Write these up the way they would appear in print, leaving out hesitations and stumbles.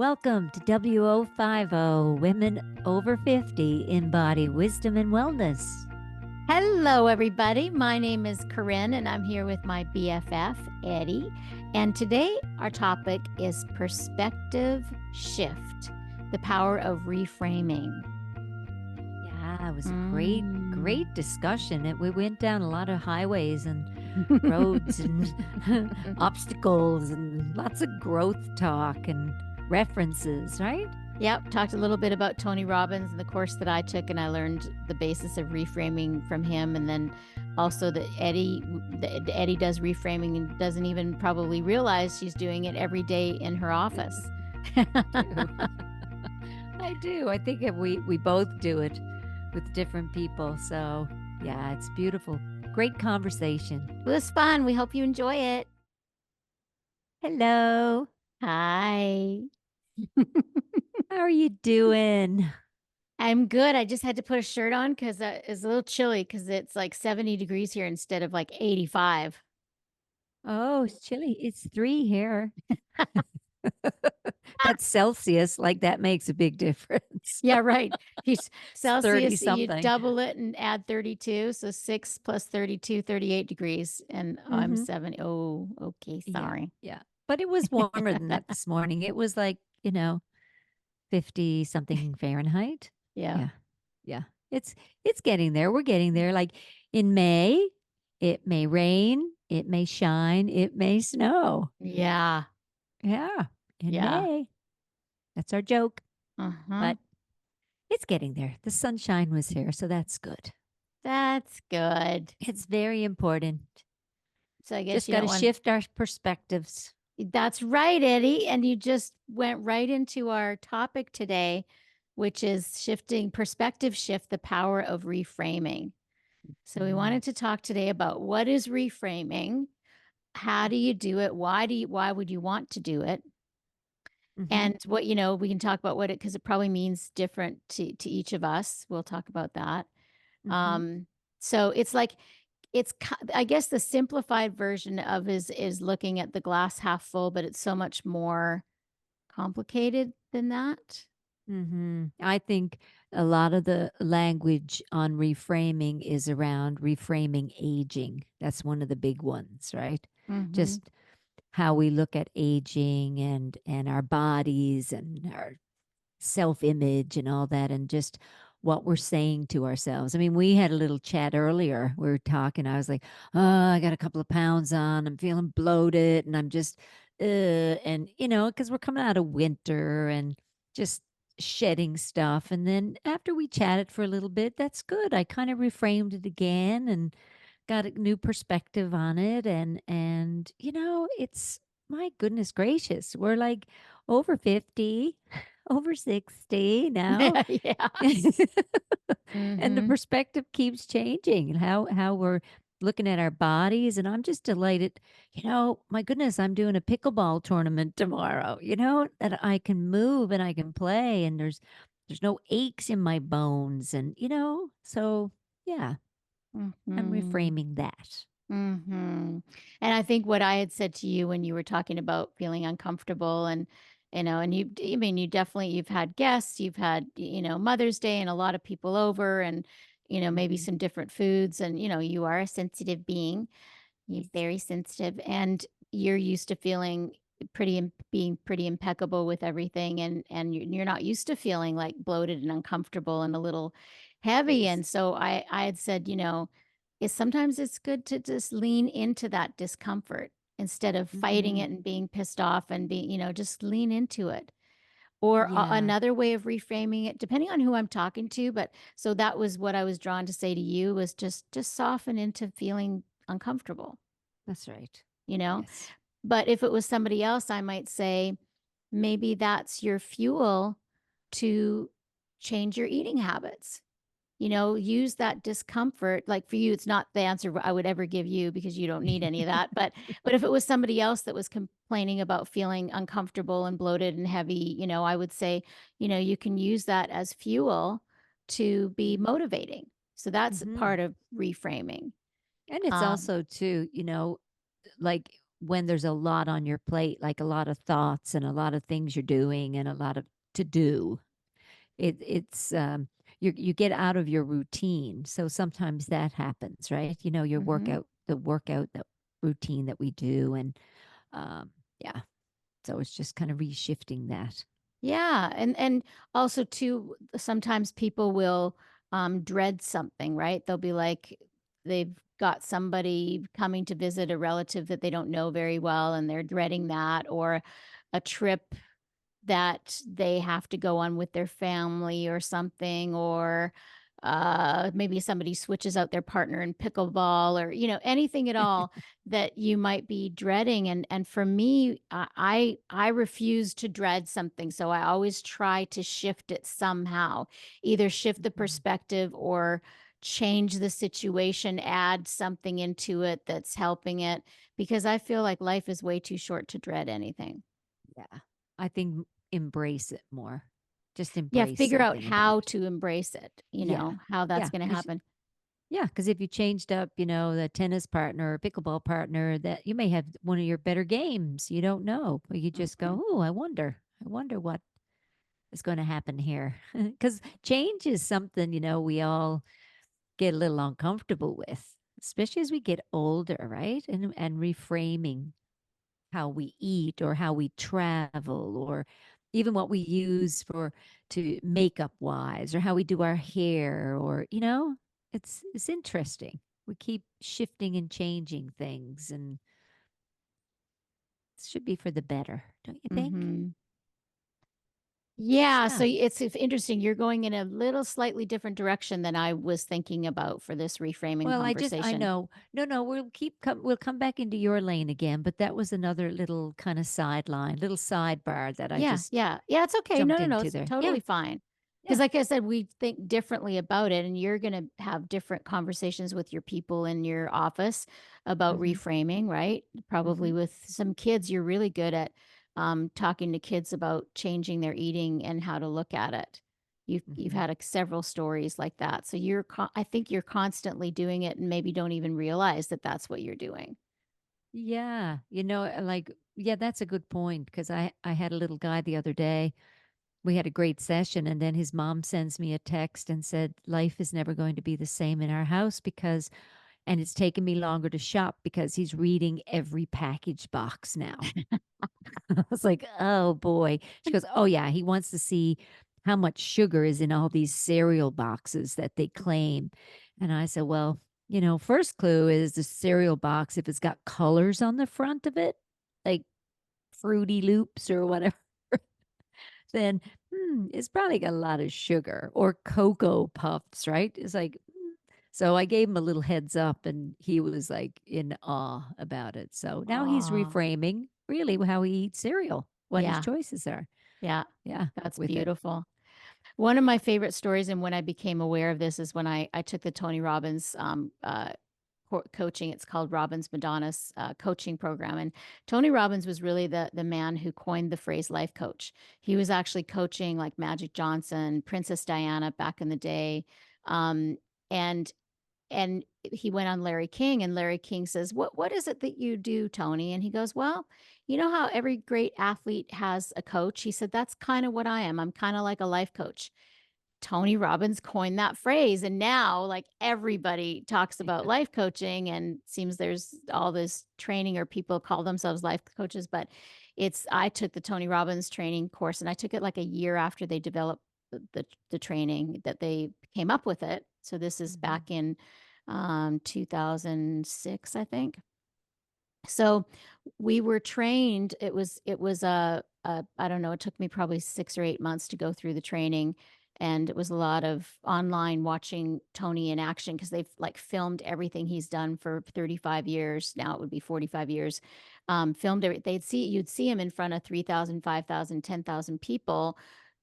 Welcome to WO50, Women Over 50 Embody Wisdom and Wellness. Hello, everybody. My name is Corrine, and I'm here with my BFF, Eddi. And today, our topic is perspective shift, the power of reframing. Yeah, it was a great discussion. We went down a lot of highways and roads and obstacles and lots of growth talk and references, right? Yep. Talked a little bit about Tony Robbins and the course that I took, and I learned the basis of reframing from him. And then also that Eddi does reframing and doesn't even probably realize she's doing it every day in her office. I do. I think we both do it with different people. So yeah, it's beautiful. Great conversation. It was fun. We hope you enjoy it. Hello. Hi. How are you doing? I'm good. I just had to put a shirt on because it's a little chilly because it's like 70 degrees here instead of like 85. Oh, it's chilly. It's 3 here. That's Celsius. Like that makes a big difference. Yeah, right. He's Celsius, 30 you something. double it and add 32. So 6 plus 32, 38 degrees. And I'm 70. Oh, okay. Sorry. Yeah. But it was warmer than that this morning. It was like, 50 something Fahrenheit. Yeah. Yeah. It's getting there. We're getting there. Like in May, it may rain, it may shine, it may snow. Yeah. Yeah. In Yeah. May. That's our joke. Uh-huh. But it's getting there. The sunshine was here, so that's good. That's good. It's very important. So I guess Just you got to shift our perspectives. That's right, Eddi. And you just went right into our topic today, which is shifting perspective shift, the power of reframing. So we wanted to talk today about what is reframing, how do you do it, why would you want to do it, and what we can talk about what it, because it probably means different to each of us. We'll talk about that. So it's like I guess the simplified version of is looking at the glass half full, but it's so much more complicated than that. I think a lot of the language on reframing is around reframing aging. That's one of the big ones, right? Just how we look at aging and our bodies and our self-image and all that, and just what we're saying to ourselves. I mean, we had a little chat earlier. We were talking. I was like, oh, I got a couple of pounds on. I'm feeling bloated and I'm just, and because we're coming out of winter and just shedding stuff. And then after we chatted for a little bit, that's good. I kind of reframed it again and got a new perspective on it. And it's, my goodness gracious, we're like over 50, over 60 now. Yeah. And the perspective keeps changing, and how we're looking at our bodies. And I'm just delighted, my goodness, I'm doing a pickleball tournament tomorrow, that I can move and I can play, and there's no aches in my bones. And so yeah, I'm reframing that. And I think what I had said to you when you were talking about feeling uncomfortable and you've had guests, you've had, Mother's Day and a lot of people over and, maybe some different foods and, you are a sensitive being. You're very sensitive and you're used to feeling being pretty impeccable with everything. And you're not used to feeling like bloated and uncomfortable and a little heavy. Yes. And so I had said, sometimes it's good to just lean into that discomfort instead of fighting it and being pissed off and being, just lean into it. Or another way of reframing it, depending on who I'm talking to. But so that was what I was drawn to say to you, was just soften into feeling uncomfortable. That's right. Yes. But if it was somebody else, I might say, maybe that's your fuel to change your eating habits. Use that discomfort. Like for you, it's not the answer I would ever give you because you don't need any of that. But if it was somebody else that was complaining about feeling uncomfortable and bloated and heavy, I would say, you can use that as fuel to be motivating. So that's part of reframing. And it's also too, like when there's a lot on your plate, like a lot of thoughts and a lot of things you're doing and a lot of to do, it's you get out of your routine. So sometimes that happens, right? Your Mm-hmm. workout that routine that we do, and um, yeah. So it's just kind of reshifting that. Yeah, and also too, sometimes people will dread something, right? They'll be like they've got somebody coming to visit a relative that they don't know very well and they're dreading that, or a trip that they have to go on with their family or something, or maybe somebody switches out their partner in pickleball, or anything at all that you might be dreading. And for me, I refuse to dread something, so I always try to shift it somehow, either shift the Mhm. perspective or change the situation, add something into it that's helping it, because I feel like life is way too short to dread anything. Yeah. I think embrace it more. Just Yeah, embrace figure out something about how it. to embrace it, Yeah. how that's Yeah. gonna happen. Yeah, because if you changed up, the tennis partner or pickleball partner, that you may have one of your better games. You don't know. But you just Mhm, go, oh, I wonder. I wonder what is going to happen here. Because change is something, we all get a little uncomfortable with, especially as we get older, right? And reframing how we eat or how we travel or even what we use for to makeup wise or how we do our hair or it's interesting. We keep shifting and changing things, and it should be for the better, don't you think? mhm. Yeah, so Yeah. it's interesting, you're going in a little slightly different direction than I was thinking about for this reframing Well, I conversation. know. No, we'll come back into your lane again, but that was another little kind of sideline, little sidebar that I Yeah, just yeah. Yeah, it's okay. No, jumped no, no, into it's there. Yeah. totally fine. Because, Yeah. like I said, we think differently about it, and you're gonna have different conversations with your people in your office about Mhm. reframing, right? Probably Mhm. with some kids, you're really good at talking to kids about changing their eating and how to look at it. You've Mhm. had several stories like that, so I think you're constantly doing it, and maybe don't even realize that that's what you're doing. Yeah, yeah, that's a good point because I had a little guy the other day. We had a great session, and then his mom sends me a text and said, "Life is never going to be the same in our house and it's taken me longer to shop because he's reading every package box now." I was like, "Oh boy." She goes, "Oh yeah, he wants to see how much sugar is in all these cereal boxes that they claim." And I said, "Well, first clue is the cereal box if it's got colors on the front of it, like Fruity Loops or whatever, then it's probably got a lot of sugar or Cocoa Puffs, right?" It's like, so I gave him a little heads up and he was like in awe about it. So now he's Oh, reframing really how he eats cereal, what his yeah, choices are. yeah. Yeah, That's with it. beautiful. One of my favorite stories, and when I became aware of this, is when I took the Tony Robbins coaching. It's called Robbins Madanes coaching program. And Tony Robbins was really the man who coined the phrase life coach. He was actually coaching like Magic Johnson, Princess Diana back in the day. Um, and and he went on Larry King, and Larry King says, what is it that you do, Tony? And he goes, well, you know how every great athlete has a coach? He said, that's kind of what I am. I'm kind of like a life coach. Tony Robbins coined that phrase, and now like everybody talks about life coaching, and seems there's all this training, or people call themselves life coaches. But I took the Tony Robbins training course, and I took it like a year after they developed the training that they came up with it. So this is Mhm. back in 2006, I think. So we were trained. It was a I don't know, it took me probably 6 or 8 months to go through the training, and it was a lot of online watching Tony in action, because they've like filmed everything he's done for 35 years. Now it would be 45 years. Filmed every you'd see him in front of 3,000, 5,000, 10,000 people,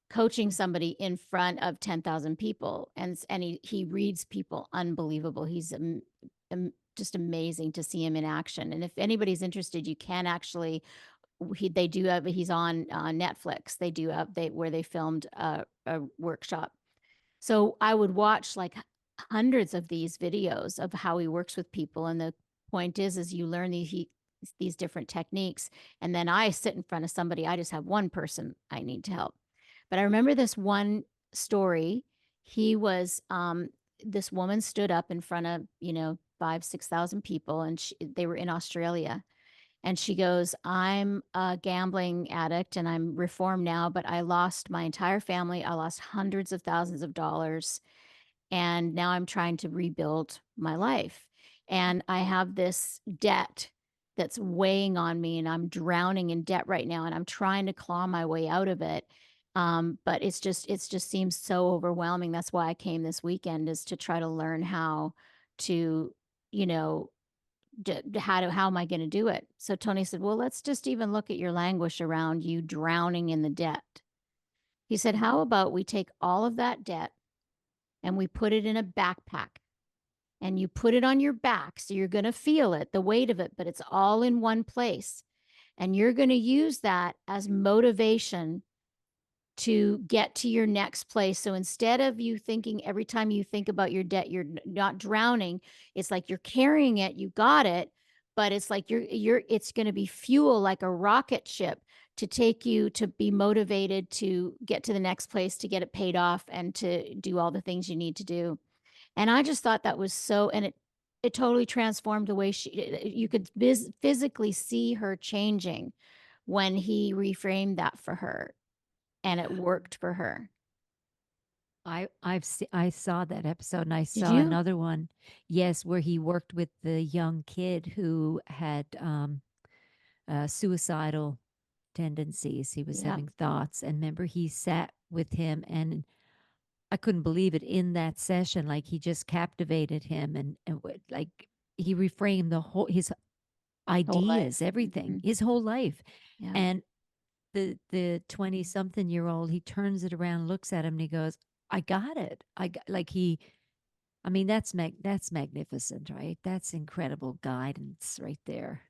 coaching somebody in front of 10,000 people, and he reads people unbelievable. He's just amazing to see him in action. And if anybody's interested, you can actually they do have he's on Netflix. They do have they where they filmed a workshop. So I would watch like hundreds of these videos of how he works with people, and the point is you learn these different techniques. And then I sit in front of somebody, I just have one person I need to help. But I remember this one story. He was, this woman stood up in front of, 5, 6,000 people, and they were in Australia. And she goes, I'm a gambling addict and I'm reformed now, but I lost my entire family. I lost hundreds of thousands of dollars. And now I'm trying to rebuild my life. And I have this debt that's weighing on me, and I'm drowning in debt right now. And I'm trying to claw my way out of it. But it's just seems so overwhelming. That's why I came this weekend, is to try to learn how to, you know, how am I going to do it? So Tony said, well, let's just even look at your languish around you drowning in the debt. He said, how about we take all of that debt and we put it in a backpack, and you put it on your back. So you're going to feel it, the weight of it, but it's all in one place. And you're going to use that as motivation to get to your next place. So instead of you thinking every time you think about your debt, you're not drowning, it's like you're carrying it, you got it, but it's like it's going to be fuel, like a rocket ship, to take you to be motivated to get to the next place, to get it paid off, and to do all the things you need to do. And I just thought that was so, and it totally transformed the way you could physically see her changing when he reframed that for her, and it worked for her. I saw that episode, and I Did saw you? another one, yes, where he worked with the young kid who had suicidal tendencies. He was Yep. having thoughts, and remember, he sat with him, and I couldn't believe it in that session. Like, he just captivated him, and like, he reframed his Whole life. ideas, everything, Mhm. his whole life. Yeah. And the 20-something-year-old, he turns it around, looks at him, and he goes, I got it. I mean, that's magnificent, right? That's incredible guidance right there.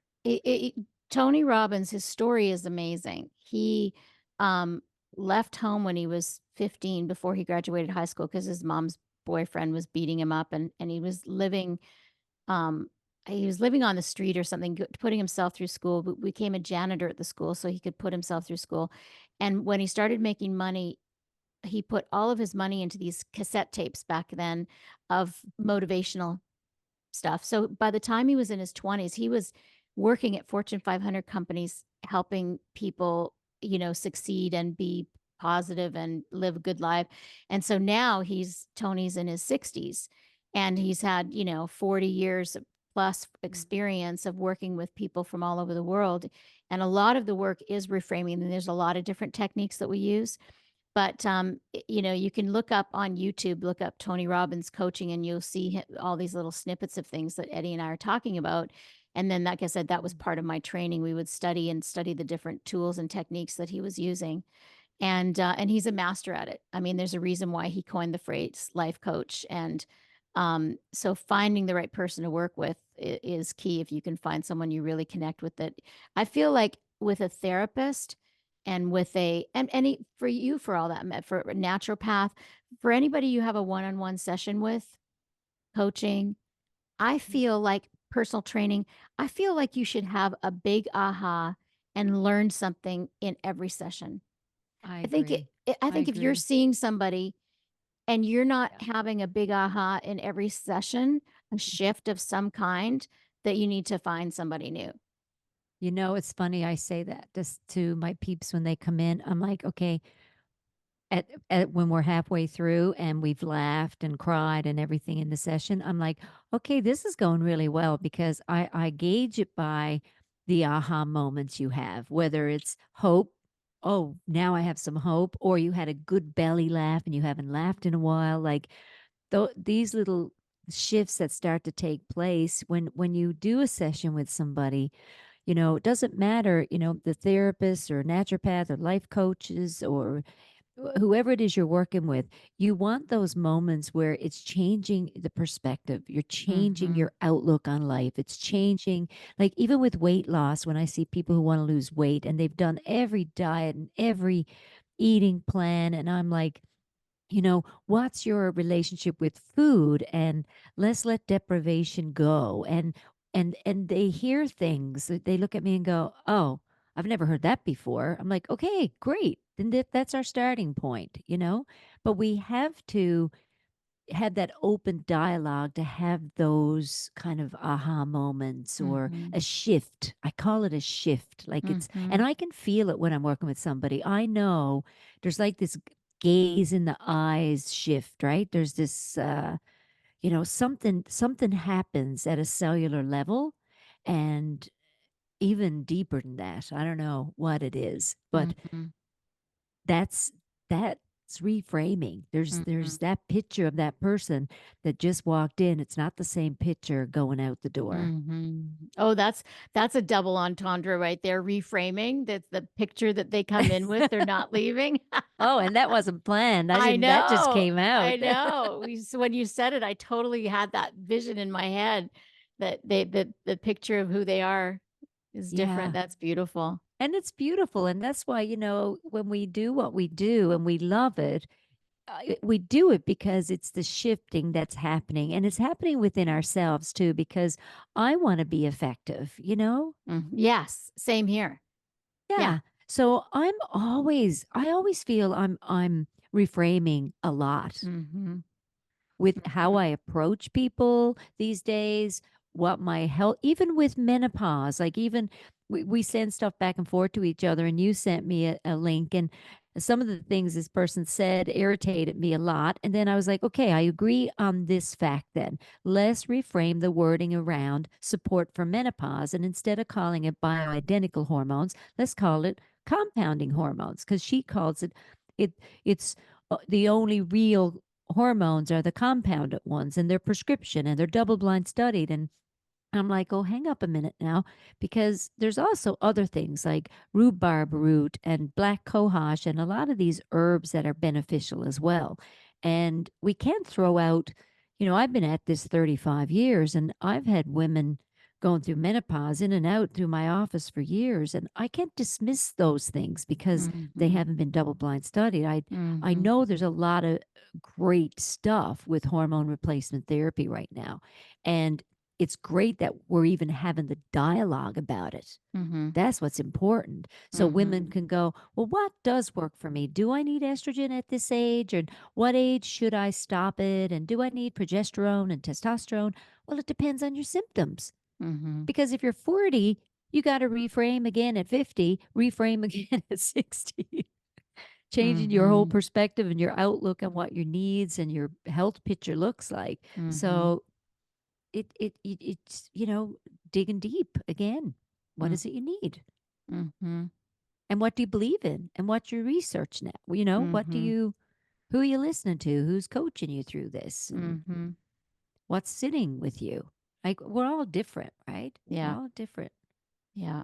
Tony Robbins, his story is amazing. He um, left home when he was 15, before he graduated high school, because his mom's boyfriend was beating him up, and um, he was living on the street or something, putting himself through school, but became a janitor at the school so he could put himself through school. And when he started making money, he put all of his money into these cassette tapes back then of motivational stuff. So by the time he was in his 20s, he was working at Fortune 500 companies, helping people, succeed and be positive and live a good life. And so now Tony's in his 60s, and he's had, 40 years plus experience of working with people from all over the world. And a lot of the work is reframing, and there's a lot of different techniques that we use. But, you can look up on YouTube, look up Tony Robbins coaching, and you'll see all these little snippets of things that Eddi and I are talking about. And then, like I said, that was part of my training. We would study the different tools and techniques that he was using. And he's a master at it. I mean, there's a reason why he coined the phrase life coach. And so finding the right person to work with is key. If you can find someone you really connect with, that I feel like with a therapist, and with and any for you, for all that, for a naturopath, for anybody you have a one-on-one session with, coaching, I feel like personal training, I feel like you should have a big aha and learn something in every session. I I think agree. I I think if you're agree. seeing somebody and you're not Yeah. having a big aha in every session, a shift of some kind, that you need to find somebody new. It's funny I say that just to my peeps when they come in. I'm like, okay, when we're halfway through and we've laughed and cried and everything in the session, I'm like, okay, this is going really well, because I gauge it by the aha moments you have, whether it's hope. Oh, now I have some hope, or you had a good belly laugh and you haven't laughed in a while. Like, these little shifts that start to take place when you do a session with somebody. It doesn't matter, the therapist or naturopath or life coaches or whoever it is you're working with. You want those moments where it's changing the perspective. You're changing Mhm. your outlook on life. It's changing, like, even with weight loss, when I see people who want to lose weight and they've done every diet and every eating plan, and I'm like, what's your relationship with food? And let's let deprivation go. And and they hear things. They look at me and go, "Oh, I've never heard that before." I'm like, "Okay, great. Then that's our starting point, you know?" But we have to have that open dialogue to have those kind of aha moments or Mm-hmm. a shift. I call it a shift. Like it's, Mm-hmm. and I can feel it when I'm working with somebody. I know there's like this gaze in the eyes shift, right? There's this, something happens at a cellular level, and even deeper than that. I don't know what it is, but Mm-hmm. that's that's reframing. There's that picture of that person that just walked in. It's not the same picture going out the door. Mm-hmm. Oh, that's a double entendre right there. Reframing. That's the picture that they come in with. They're not leaving. Oh, and that wasn't planned. I I didn't. That just know. came I out. know. So when you said it, I totally had that vision in my head that the picture of who they are is different. Yeah. That's beautiful. And it's beautiful. And that's why, when we do what we do and we love it, we do it because it's the shifting that's happening. And it's happening within ourselves too, because I want to be effective. Yes, same here. Yeah. Yeah. So I always feel I'm reframing a lot Mhm. with how Mhm. I approach people these days, what my health, even with menopause, like even we send stuff back and forth to each other, and you sent me a link, and some of the things this person said irritated me a lot. And then I was like, okay, I agree on this fact then. Let's reframe the wording around support for menopause. And instead of calling it bioidentical hormones, let's call it compounding hormones, because she calls it's the only real hormones are the compounded ones, and they're prescription and they're double blind studied. And I'm like, oh, hang up a minute now, because there's also other things like rhubarb root and black cohosh and a lot of these herbs that are beneficial as well. And we can't throw out, I've been at this 35 years, and I've had women going through menopause in and out through my office for years. And I can't dismiss those things because they Mhm. haven't been double blind studied. I Mhm. know there's a lot of great stuff with hormone replacement therapy right now. And it's great that we're even having the dialogue about it. Mhm. That's what's important. So Mhm. women can go, well, what does work for me? Do I need estrogen at this age? And what age should I stop it? And do I need progesterone and testosterone? Well, it depends on your symptoms. Mhm. Because if you're 40, you got to reframe again at 50, reframe again at 60, changing your whole Mhm. perspective and your outlook on what your needs and your health picture looks like. Mhm. So it's digging deep again. What is it you need, Mhm. and what do you believe in, and what's your research now? What do Mhm. you who are you listening to, who's coaching you through this, and Mhm. what's sitting with you? Like, we're all different, right? We're Yeah. all different. Yeah.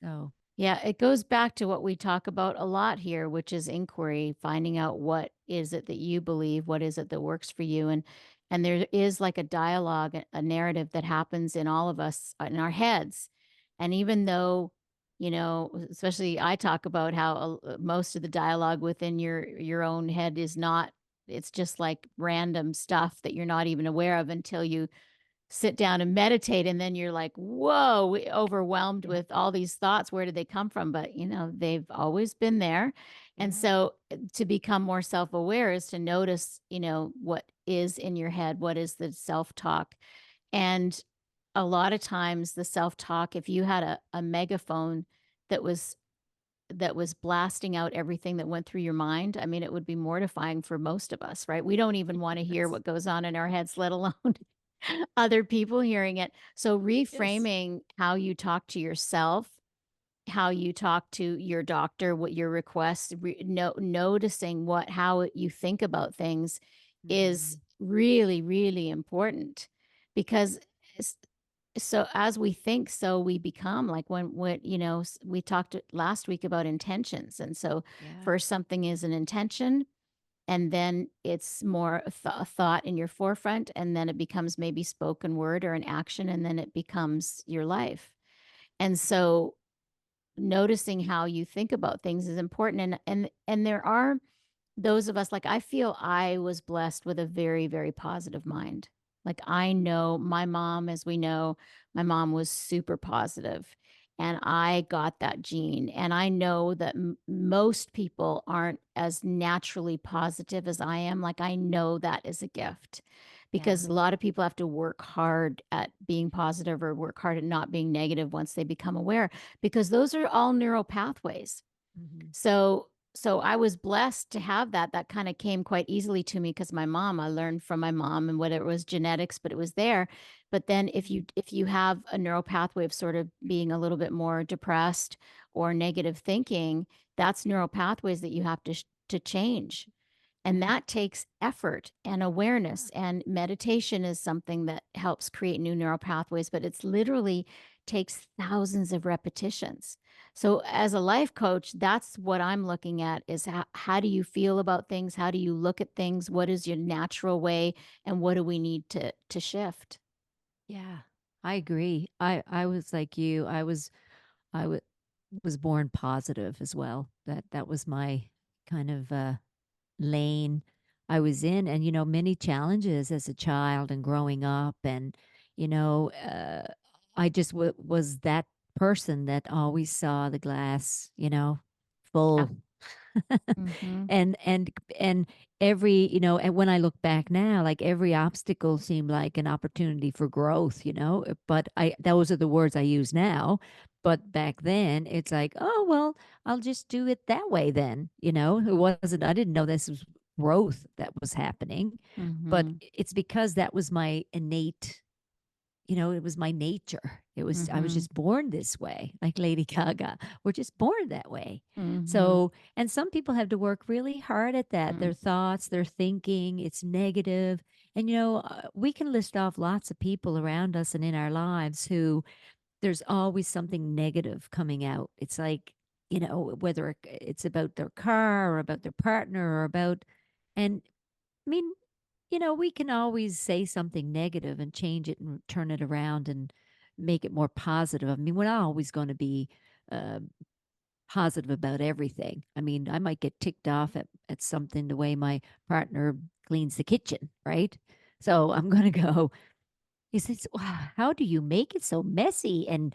So Yeah, it goes back to what we talk about a lot here, which is inquiry, finding out what is it that you believe, what is it that works for you, and there is like a dialogue, a narrative that happens in all of us in our heads. And even though, especially I talk about how most of the dialogue within your own head is not, it's just like random stuff that you're not even aware of until you sit down and meditate, and then you're like, whoa, overwhelmed yeah, with all these thoughts. Where did they come from? But they've always been there. And yeah, so to become more self-aware is to notice, what is in your head, what is the self-talk. And a lot of times the self-talk, if you had a megaphone that was blasting out everything that went through your mind, I mean, it would be mortifying for most of us, right? We don't even want to hear yes, what goes on in our heads, let alone other people hearing it. So yes, reframing how you talk to yourself, how you talk to your doctor, what your requests, noticing how you think about things is hmm, really, really important because s- so as we think, so we become. Like when we talked last week about intentions, and so yeah, first something is an intention, and then it's more a thought in your forefront, and then it becomes maybe spoken word or an action, and then it becomes your life. And so noticing how you think about things is important. And there are those of us, like, I feel I was blessed with a very, very positive mind. Like, I know my mom, as we know, my mom was super positive, and I got that gene. And I know that most people aren't as naturally positive as I am. Like, I know that is a gift Yeah. because a lot of people have to work hard at being positive or work hard at not being negative once they become aware, because those are all neural pathways. Mhm. So I was blessed to have that. That kind of came quite easily to me because my mom, I learned from my mom, and whether it was genetics, but it was there. But then if you have a neural pathway of sort of being a little bit more depressed or negative thinking, that's neural pathways that you have to change. And Yeah. that takes effort and awareness. And meditation is something that helps create new neural pathways, but it's literally takes thousands of repetitions. So as a life coach, that's what I'm looking at is how do you feel about things? How do you look at things? What is your natural way? And what do we need to shift? Yeah. I agree. I was like you. I was born positive as well. That was my kind of lane I was in, and many challenges as a child and growing up, and I just was that person that always saw the glass, Yeah. full. Mm-hmm. And every and when I look back now, like every obstacle seemed like an opportunity for growth, but I those are the words I use now. But back then it's like, oh well, I'll just do it that way then. It wasn't, I didn't know this was growth that was happening. But Mm-hmm. it's because that was my innate, it was my nature. I was Mm-hmm. just born this way, like Lady Gaga. We're just born that way. Mm-hmm. So, and some people have to work really hard at that. Mm-hmm. Their thoughts, their thinking, it's negative. And, we can list off lots of people around us and in our lives who there's always something negative coming out. It's like, whether it's about their car or about their partner or about, and I mean, we can always say something negative and change it and turn it around and make it more positive. I mean, we're not always going to be uh, positive about everything. I mean, I might get ticked off at something the way my partner cleans the kitchen, right? So I'm going to go, is this, wow, how do you make it so messy? And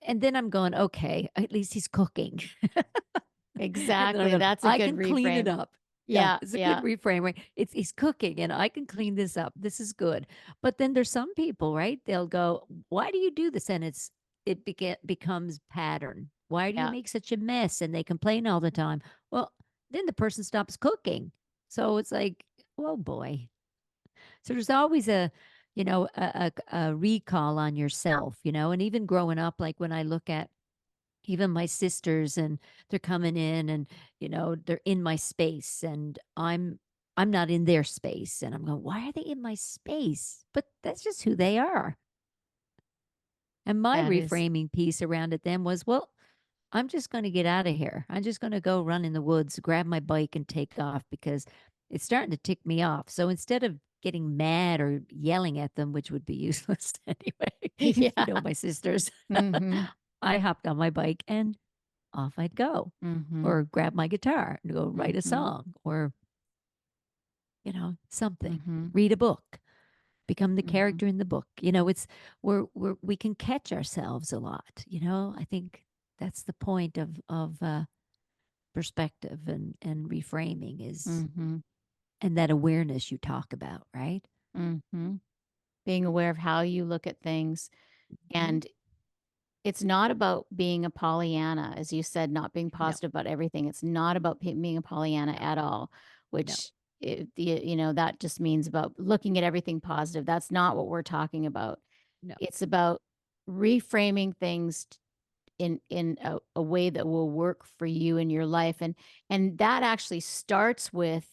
then I'm going, okay, at least he's cooking. And then I'm Exactly. going, That's a I good can clean it reframe. up. Yeah, Yeah. it's a good Yeah. reframe, right? It's he's cooking and I can clean this up. This is good. But then there's some people, right? They'll go, "Why do you do this?" And becomes pattern. Why do you Yeah. make such a mess? And they complain all the time. Well, then the person stops cooking. So it's like, oh boy. So there's always a recall on yourself, and even growing up, like when I look at even my sisters and they're coming in and they're in my space and I'm not in their space and I'm going, why are they in my space? But that's just who they are. And my That is. reframing piece around it then was, well, I'm just going to get out of here. I'm just going to go run in the woods, grab my bike and take off because it's starting to tick me off. So instead of getting mad or yelling at them, which would be useless anyway, Yeah. my sisters, Mm-hmm. I hopped on my bike and off I'd go, Mm-hmm. or grab my guitar and go write a Mm-hmm. song, or, something, Mm-hmm. read a book, become the Mm-hmm. character in the book. We can catch ourselves a lot. I think that's the point of perspective and reframing is, Mm-hmm. and that awareness you talk about, right? Mm-hmm. Being aware of how you look at things. Hmm. And it's not about being a Pollyanna, as you said, not being No, positive about everything. It's not about being a Pollyanna no, at all, no, which that just means about looking at everything positive. That's not what we're talking about. no. It's about reframing things in a way that will work for you in your life, and that actually starts with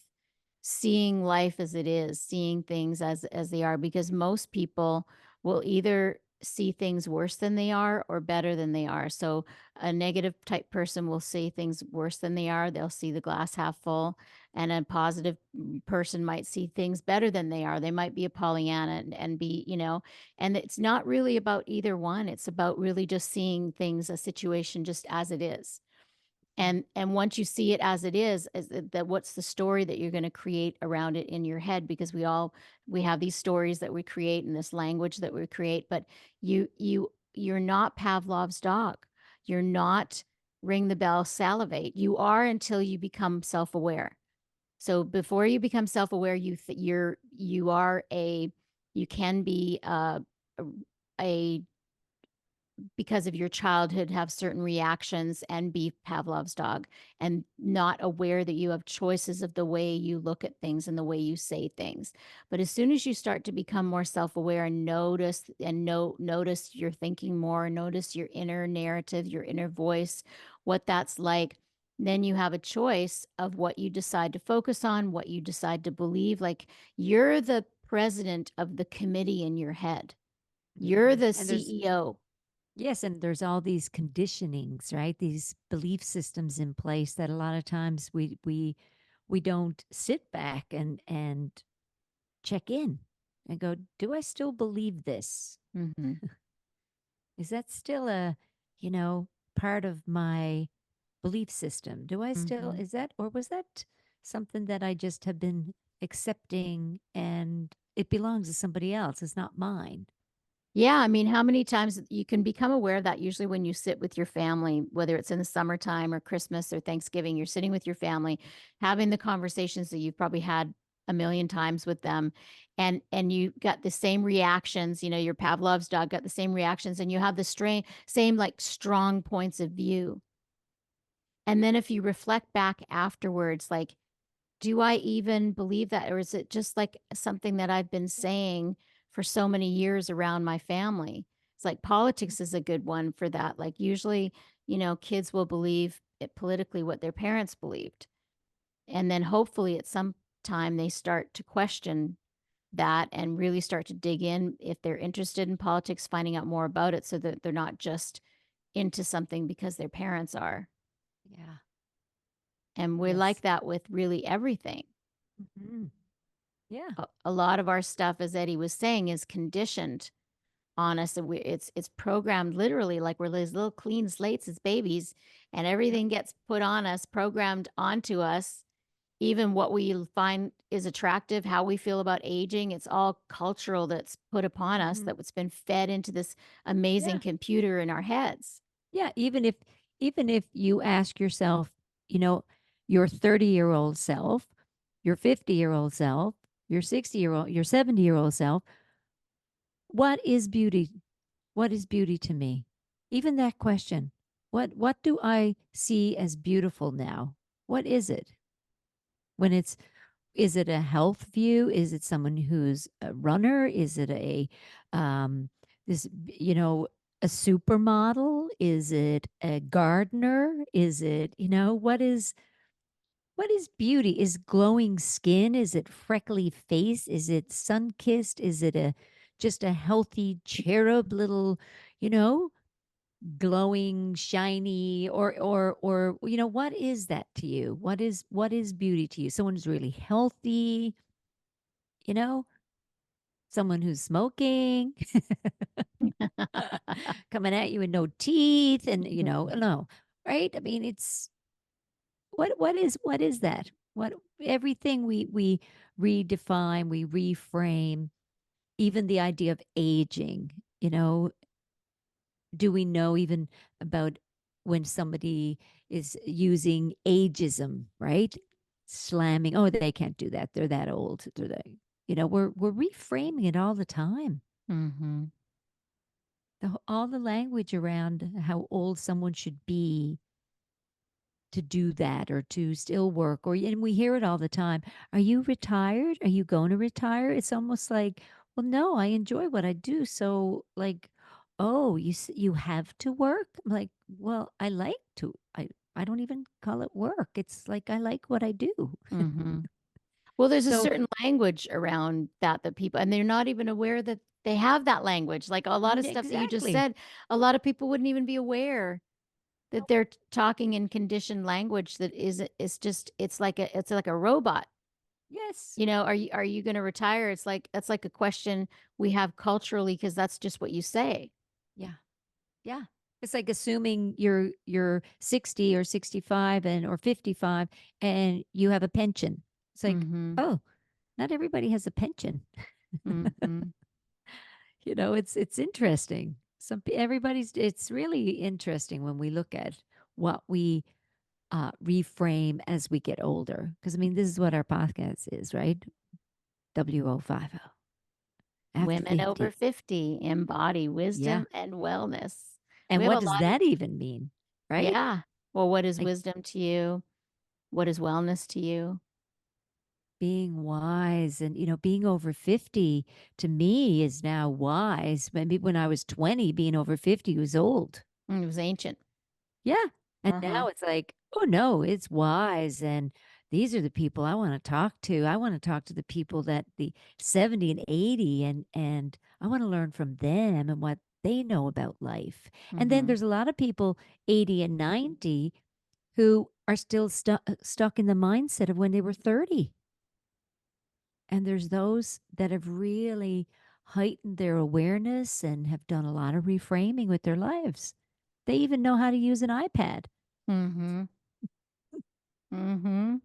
seeing life as it is, seeing things as they are, because most people will either see things worse than they are or better than they are. So a negative type person will see things worse than they are. They'll see the glass half full. And a positive person might see things better than they are. They might be a Pollyanna and be, and it's not really about either one. It's about really just seeing things, a situation just as it is. And once you see it as it is that what's the story that you're going to create around it in your head, because we have these stories that we create and this language that we create, but you're not Pavlov's dog. You're not ring the bell, salivate. You are until you become self-aware. So before you become self-aware, you can be a because of your childhood have certain reactions and be Pavlov's dog, and not aware that you have choices of the way you look at things and the way you say things. But as soon as you start to become more self-aware and notice your thinking more, notice your inner narrative, your inner voice, what that's like, then you have a choice of what you decide to focus on, what you decide to believe. Like, you're the president of the committee in your head. You're the And there's CEO. yes, and there's all these conditionings, right? These belief systems in place that a lot of times we don't sit back and check in and go, do I still believe this? Mm-hmm. Is that still a, part of my belief system? Do I still, Mhm. is that, or was that something that I just have been accepting and it belongs to somebody else? It's not mine. Yeah, I mean, how many times you can become aware of that usually when you sit with your family, whether it's in the summertime or Christmas or Thanksgiving, you're sitting with your family, having the conversations that you've probably had a million times with them, and you got the same reactions, your Pavlov's dog got the same reactions, and you have the same like strong points of view. And then if you reflect back afterwards, like, do I even believe that? Or is it just like something that I've been saying for so many years around my family? It's like politics is a good one for that. Like, usually, kids will believe it politically what their parents believed. And then hopefully at some time they start to question that and really start to dig in if they're interested in politics, finding out more about it so that they're not just into something because their parents are. Yeah. And we're like Yes. that with really everything. Hmm. Yeah. A lot of our stuff, as Eddi was saying, is conditioned on us. And it's programmed literally like we're these little clean slates as babies, and Yeah. everything gets put on us, programmed onto us. Even what we find is attractive, how we feel about aging, it's all cultural that's put upon us, Hmm. that what's been fed into this amazing Yeah. computer in our heads. Yeah. Even if you ask yourself, you know, your 30-year-old self, your 50-year-old self, your 60-year-old, your 70-year-old self, what is beauty? What is beauty to me? Even that question. What do I see as beautiful now? What is it? When it's Is it a health view? Is it someone who's a runner? Is it um this a supermodel? Is it a gardener? Is it, what is beauty? Is glowing skin? Is it freckly face? Is it sun kissed? Is it a just a healthy cherub little, you know, glowing, shiny, or what is that to you? What is beauty to you? Someone who's really healthy, you know, someone who's smoking, coming at you with no teeth, and no, right? I mean, it's what is that? What Everything we redefine, we reframe, even the idea of aging, do we know even about when somebody is using ageism, right? Slamming, oh, they can't do that. They're that old. They're that, we're reframing it all the time. Mm-hmm. All the language around how old someone should be to do that or to still work, and we hear it all the time. Are you retired? Are you going to retire? It's almost like, well, no, I enjoy what I do. So, like, oh, you have to work? I'm like, well, I like to. I don't even call it work. It's like I like what I do. Mm-hmm. Well, there's a So, certain language around that people, and they're not even aware that they have that language. Like a lot of stuff that you just exactly. said, a lot of people wouldn't even be aware that they're talking in conditioned language that is just it's like a robot. Yes. Are you going to retire? It's like that's like a question we have culturally because that's just what you say. Yeah. Yeah. It's like assuming you're 60 or 65 and or 55 and you have a pension. It's like, Mhm. oh, not everybody has a pension. Mhm. It's interesting. Everybody's it's really interesting when we look at what we reframe as we get older. Because I mean, this is what our podcast is, right? WO50 after Women over 50. 50 embody Yeah. wisdom and wellness. We And have what a does lot of that even mean? Right? yeah. Well, what is Like wisdom to you? What is wellness to you? being wise and being over 50 to me is now wise. Maybe when I was 20, being over 50 was old. It was ancient. Yeah. And Uh-huh. now it's like, oh no, it's wise. And these are the people I want to talk to. I want to talk to the people that the 70 and 80 and I want to learn from them and what they know about life. And then Mhm. there's a lot of people 80 and 90 who are still stuck in the mindset of when they were 30. And there's those that have really heightened their awareness and have done a lot of reframing with their lives. They even know how to use an iPad. Mhm. Mhm.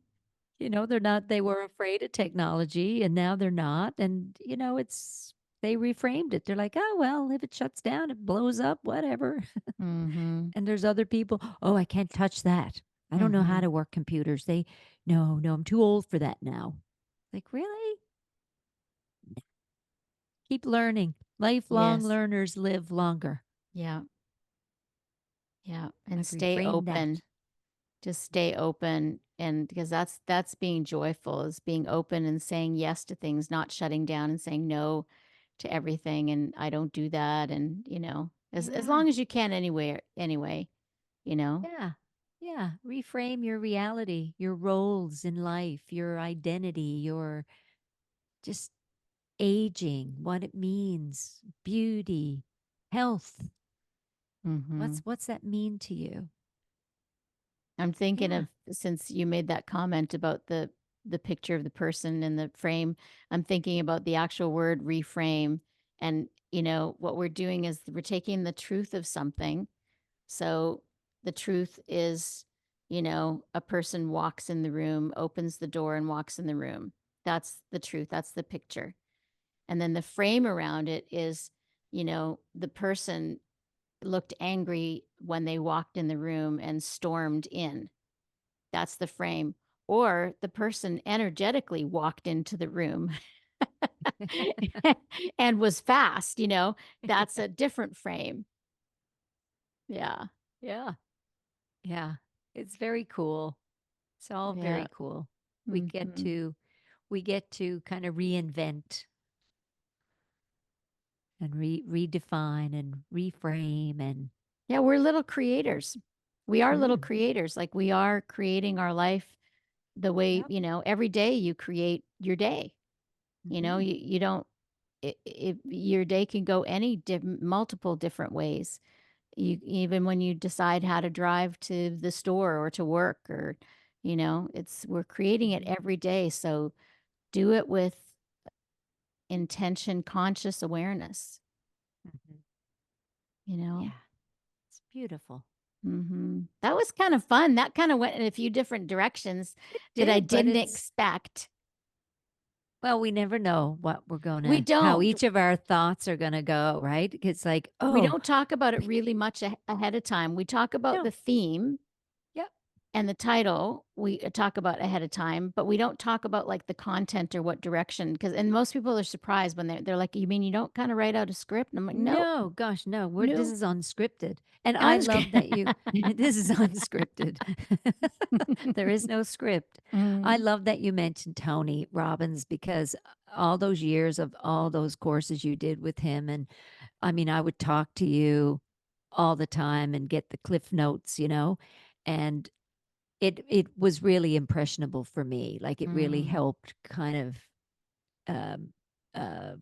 They were afraid of technology and now they're not. And, they reframed it. They're like, oh, well, if it shuts down, it blows up, whatever. Mhm. And there's other people, oh, I can't touch that. I don't know how Mhm. to work computers. No, no, I'm too old for that now. Like, really? Keep learning. Lifelong Yes. learners live longer. Yeah. Yeah. And I've stay reframed open. that. Just stay open, and because that's being joyful, is being open and saying yes to things, not shutting down and saying no to everything, and I don't do that, and as Yeah. long as you can anyway, you know. Yeah. Yeah. Reframe your reality, your roles in life, your identity, your just aging, what it means, beauty, health. Mhm. What's that mean to you? I'm thinking Yeah. of, since you made that comment about the picture of the person in the frame, I'm thinking about the actual word reframe, and what we're doing is we're taking the truth of something. So the truth is, a person walks in the room, opens the door, and walks in the room. That's the truth. That's the picture. And then the frame around it is, the person looked angry when they walked in the room and stormed in. That's the frame. Or the person energetically walked into the room and was fast, that's a different frame. Yeah. Yeah. Yeah. It's very cool. It's all Yeah. very cool. We get Mhm. to we get to kind of reinvent and redefine and reframe and Yeah, we're little creators. We are little mm, creators. Like, we are creating our life the way, yep. every day you create your day. Hmm. You don't, your day can go multiple different ways. Even when you decide how to drive to the store or to work, or, we're creating it Hmm. every day. So do it with intention, conscious awareness, Hmm. you know? Yeah, it's beautiful. That was kind of fun. That kind of went in a few different directions It that I did, but didn't it's expect. well, we never know what We how don't. each of our thoughts are gonna go, right? It's like, We oh, don't talk about it really much ahead of time. We talk about no, the theme yep, and the title. We talk about ahead of time, but we don't talk about like the content or what direction. Because and most people are surprised when they're like, "You mean you don't kind of write out a script?" And I'm like, "No, no, gosh, no, this no, is unscripted, and I love unscripted." that you. This is unscripted. There is no script. I Mm. love that you mentioned Tony Robbins because all those years of all those courses you did with him, and I mean, I would talk to you all the time and get the cliff notes, and it was really impressionable for me. Like it really Mm. helped um,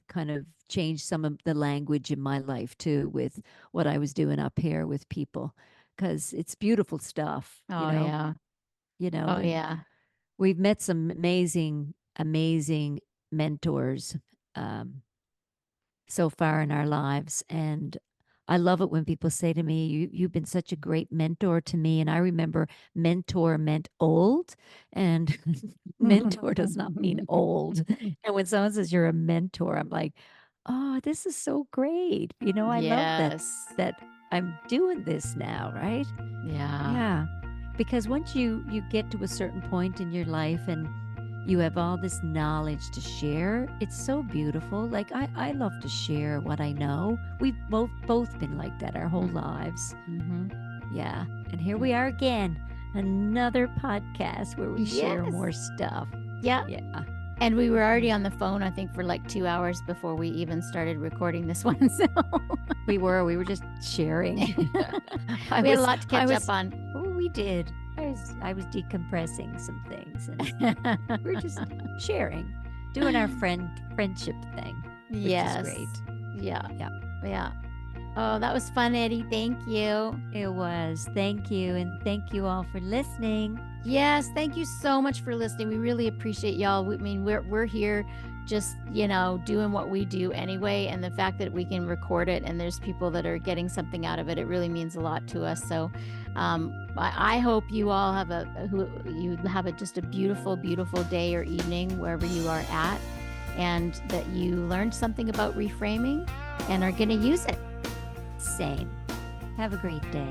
kind of change some of the language in my life too with what I was doing up here with people because it's beautiful stuff, Oh yeah. Oh and yeah. we've met some amazing mentors um, so far in our lives, and I love it when people say to me, you've been such a great mentor to me. And I remember mentor meant old, and mentor does not mean old. And when someone says you're a mentor, I'm like, oh, this is so great. I love Yes. that I'm doing this now, right? Yeah. Yeah. Because once you get to a certain point in your life and you have all this knowledge to share, it's so beautiful. Like I love to share what I know. We've both been like that our whole lives. Mm-hmm. Yeah. And here we are again, another podcast where we share more stuff. Yeah. Yeah. And we were already on the phone, I think, for like 2 hours before we even started recording this one. So We were just sharing. we had a lot to catch up on. Oh, we did. I was decompressing some things, and we're just sharing, doing our friendship thing, which is great. Yeah. Yeah. Yeah. Oh, that was fun, Eddi. Thank you. It was. Thank you, and thank you all for listening. Yes, thank you so much for listening. We really appreciate y'all. I mean, we're here just, doing what we do anyway, and the fact that we can record it and there's people that are getting something out of it, it really means a lot to us. So, I hope you all have just a beautiful, beautiful day or evening wherever you are at, and that you learned something about reframing and are going to use it. Same. Have a great day.